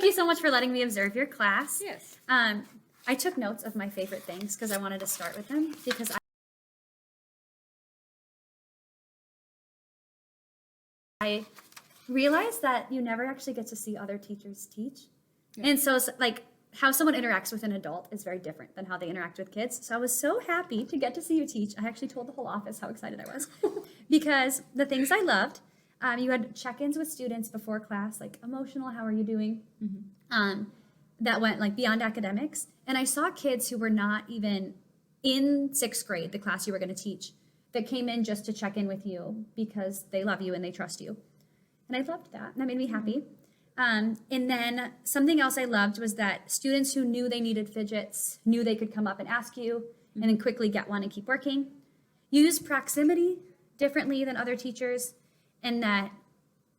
you so much for letting me observe your class. Yes. I took notes of my favorite things because I wanted to start with them because I realized that you never actually get to see other teachers teach. Yeah. And so like how someone interacts with an adult is very different than how they interact with kids. So I was so happy to get to see you teach. I actually told the whole office how excited I was because the things I loved, you had check-ins with students before class, like emotional, how are you doing? That went like beyond academics. And I saw kids who were not even in 6th grade, the class you were going to teach, that came in just to check in with you because they love you and they trust you. And I loved that. And that made me happy. And then something else I loved was that students who knew they needed fidgets knew they could come up and ask you and then quickly get one and keep working. Use proximity differently than other teachers, and that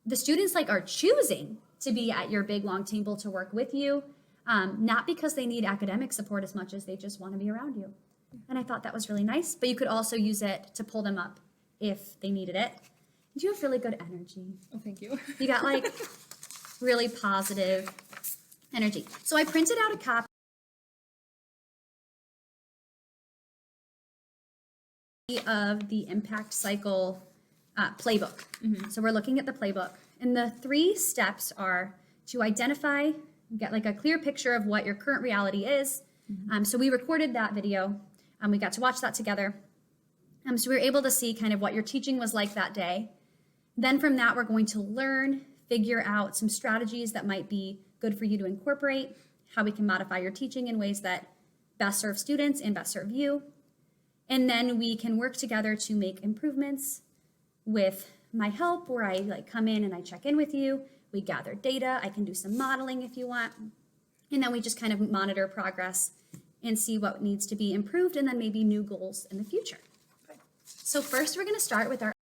the students like are choosing to be at your big long table to work with you, not because they need academic support as much as they just want to be around you. And I thought that was really nice, but you could also use it to pull them up if they needed it. You have really good energy. Oh, thank you. You got like really positive energy. So I printed out a copy of the Impact Cycle playbook. So we're looking at the playbook. And the 3 steps are to identify, get like a clear picture of what your current reality is. So we recorded that video. We got to watch that together. So we were able to see kind of what your teaching was like that day. Then from that, we're going to learn, figure out some strategies that might be good for you to incorporate, how we can modify your teaching in ways that best serve students and best serve you. And then we can work together to make improvements with my help, where I like come in and I check in with you. We gather data. I can do some modeling if you want. And then we just kind of monitor progress and see what needs to be improved and then maybe new goals in the future. So first, we're going to start with our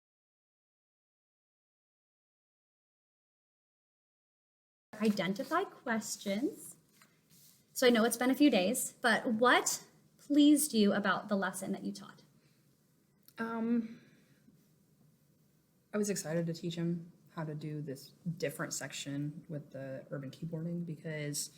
identify questions. So I know it's been a few days, but what pleased you about the lesson that you taught? I was excited to teach him how to do this different section with the urban keyboarding because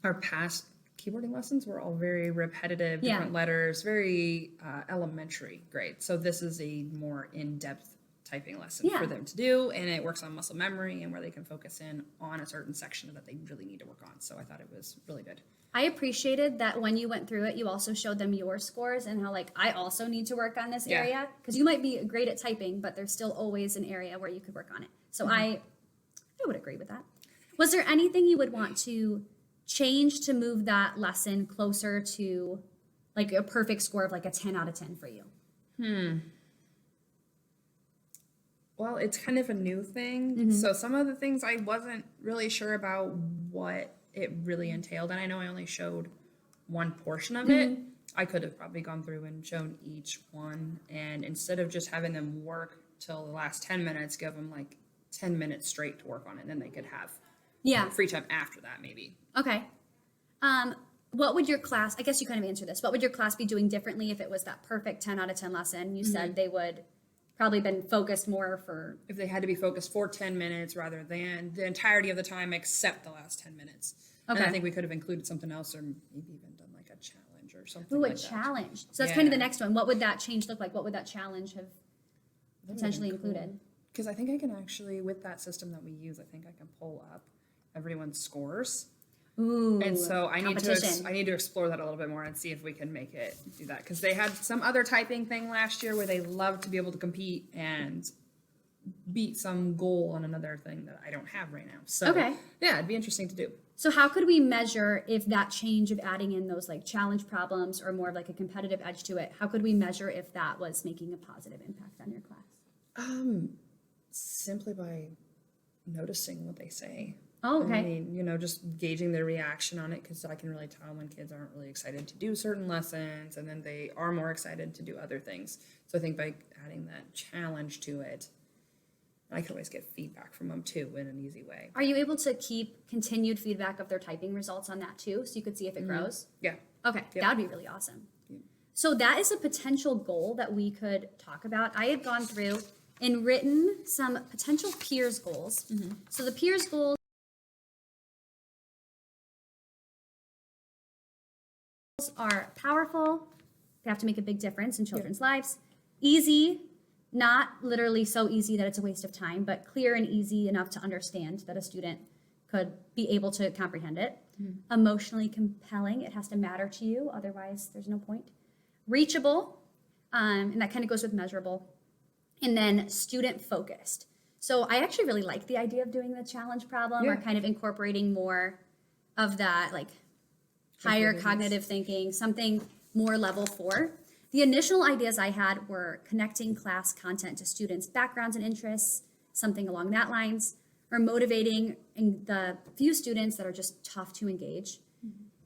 our past keyboarding lessons were all very repetitive, different letters, very elementary grade. So this is a more in-depth typing lesson for them to do, and it works on muscle memory and where they can focus in on a certain section that they really need to work on. So I thought it was really good. I appreciated that when you went through it, you also showed them your scores and how like I also need to work on this area, because you might be great at typing, but there's still always an area where you could work on it. So I would agree with that. Was there anything you would want to change to move that lesson closer to like a perfect score of like a 10 out of 10 for you? Well, it's kind of a new thing. So some of the things I wasn't really sure about what it really entailed. And I know I only showed one portion of it. I could have probably gone through and shown each one. And instead of just having them work till the last 10 minutes, give them like 10 minutes straight to work on it. And then they could have free time after that, maybe. Okay. What would your class, I guess you kind of answered this, what would your class be doing differently if it was that perfect 10 out of 10 lesson? You said they would probably been focused more for... If they had to be focused for 10 minutes rather than the entirety of the time except the last 10 minutes. Okay. And I think we could have included something else or maybe even done like a challenge or something like that. Ooh, a challenge. So that's kind of the next one. What would that change look like? What would that challenge have potentially included? Because I think I can actually, with that system that we use, I think I can pull up everyone's scores. Ooh, and so I need to explore that a little bit more and see if we can make it do that, because they had some other typing thing last year where they love to be able to compete and beat some goal on another thing that I don't have right now. So yeah, it'd be interesting to do. So how could we measure if that change of adding in those like challenge problems or more of like a competitive edge to it, how could we measure if that was making a positive impact on your class? Simply by noticing what they say. Oh, okay. I mean, just gauging their reaction on it, because I can really tell when kids aren't really excited to do certain lessons and then they are more excited to do other things. So I think by adding that challenge to it, I can always get feedback from them too in an easy way. Are you able to keep continued feedback of their typing results on that too, so you could see if it grows? Yeah. Okay, that would be really awesome. So that is a potential goal that we could talk about. I had gone through and written some potential peers goals. So the peers goals are powerful. They have to make a big difference in children's lives. Easy, not literally so easy that it's a waste of time, but clear and easy enough to understand that a student could be able to comprehend it. Emotionally compelling, it has to matter to you, otherwise there's no point. Reachable, and that kind of goes with measurable. And then student focused. So I actually really like the idea of doing the challenge problem or Yeah. kind of incorporating more of that, like higher Cognitive. cognitive thinking, something more level 4. The initial ideas I had were connecting class content to students' backgrounds and interests, something along that lines, or motivating the few students that are just tough to engage.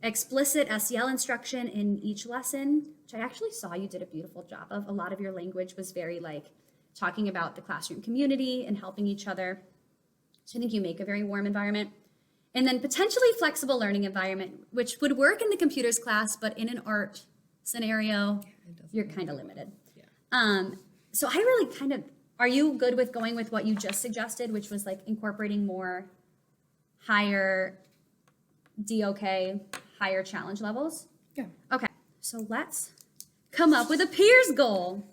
Explicit SEL instruction in each lesson, which I actually saw you did a beautiful job of. A lot of your language was very like talking about the classroom community and helping each other. So I think you make a very warm environment. And then potentially flexible learning environment, which would work in the computers class, but in an art scenario, It doesn't you're really kind of work. limited. Yeah. So I really kind of, are you good with going with what you just suggested, which was like incorporating more higher DOK, higher challenge levels? Yeah. Okay, so let's come up with a peers goal.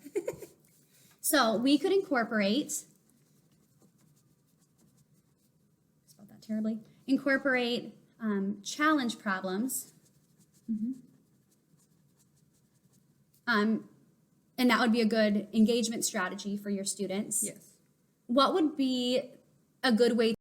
So we could incorporate, spelled that terribly, incorporate challenge problems. And that would be a good engagement strategy for your students. Yes. What would be a good way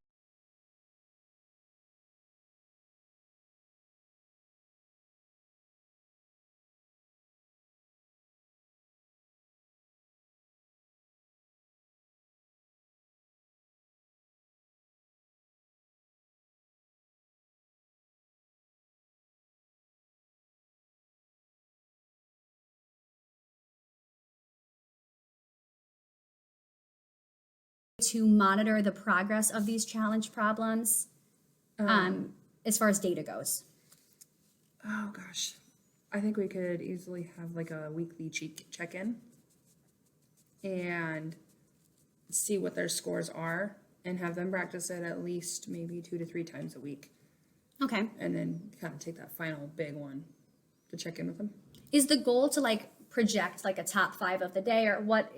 to monitor the progress of these challenge problems as far as data goes? Oh gosh, I think we could easily have like a weekly check-in and see what their scores are and have them practice it at least maybe 2 to 3 times a week, Okay. and then kind of take that final big one to check in with them. Is the goal to like project like a top 5 of the day, or what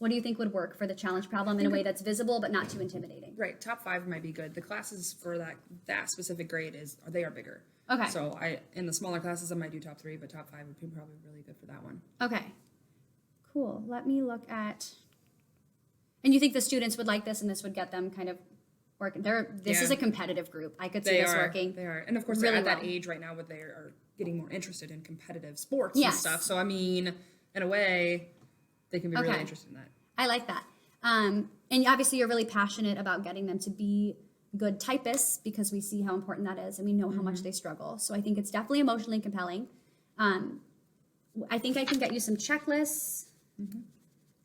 do you think would work for the challenge problem in a way that's visible but not too intimidating? Right, top 5 might be good. The classes for that specific grade they are bigger. Okay. So in the smaller classes I might do top 3, but top 5 would be probably really good for that one. Okay. Cool. Let me look at. And you think the students would like this, and this would get them kind of working? This is Yeah. a competitive group. I could see They this are working. They are, and of course really they're at that well. age right now where they are getting more interested in competitive sports Yes. and stuff. So I mean, in a way, they can be really Okay. interested in that. I like that. And obviously, you're really passionate about getting them to be good typists because we see how important that is, and we know how much they struggle. So I think it's definitely emotionally compelling. I think I can get you some checklists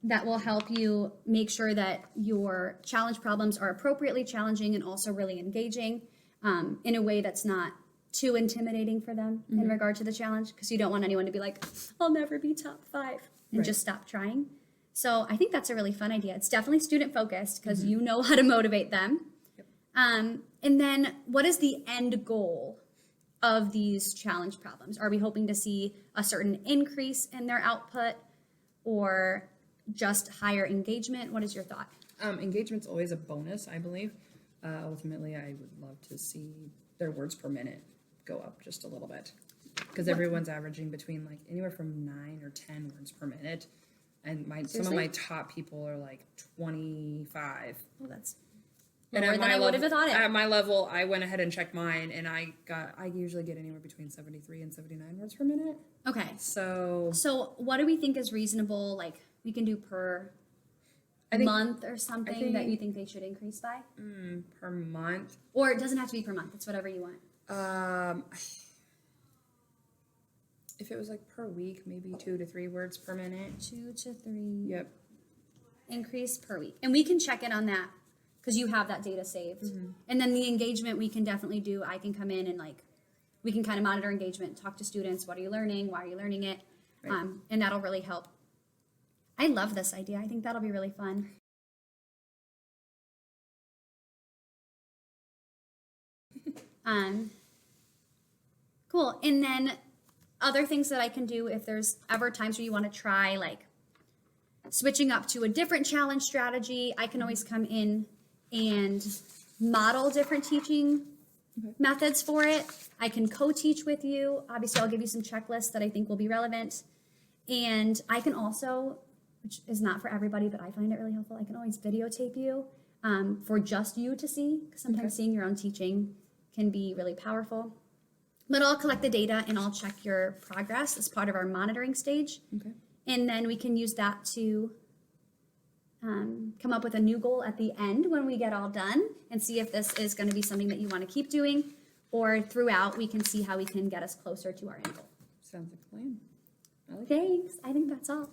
that will help you make sure that your challenge problems are appropriately challenging and also really engaging in a way that's not too intimidating for them in regard to the challenge, because you don't want anyone to be like, I'll never be top 5 and Right. just stop trying. So I think that's a really fun idea. It's definitely student focused because you know how to motivate them. Yep. And then what is the end goal of these challenge problems? Are we hoping to see a certain increase in their output or just higher engagement? What is your thought? Engagement's always a bonus, I believe. Ultimately, I would love to see their words per minute go up just a little bit, because everyone's averaging between like anywhere from 9 or 10 words per minute, and some of Seriously? my top people are like 25. Oh, that's And lower at than my I would level, have thought it. at my level, I went ahead and checked mine, and I usually get anywhere between 73 and 79 words per minute. Okay. So So what do we think is reasonable? Like we can do per I think month or something that think- you think they should increase by? per month, Or it doesn't have to be per month. It's whatever you want. if it was like per week, maybe 2 to 3 words per minute. 2 to 3 Yep. increase per week. And we can check in on that because you have that data saved. And then the engagement we can definitely do. I can come in and like, we can kind of monitor engagement, talk to students. What are you learning? Why are you learning it? Right. And that'll really help. I love this idea. I think that'll be really fun. Cool. And then other things that I can do if there's ever times where you want to try like switching up to a different challenge strategy, I can always come in and model different teaching methods for it. I can co-teach with you. Obviously, I'll give you some checklists that I think will be relevant. And I can also, which is not for everybody, but I find it really helpful, I can always videotape you for just you to see, because sometimes seeing your own teaching can be really powerful. But I'll collect the data and I'll check your progress as part of our monitoring stage. Okay. And then we can use that to come up with a new goal at the end when we get all done and see if this is going to be something that you want to keep doing, or throughout we can see how we can get us closer to our end goal. Sounds like a plan. I like it. Thanks. I think that's all.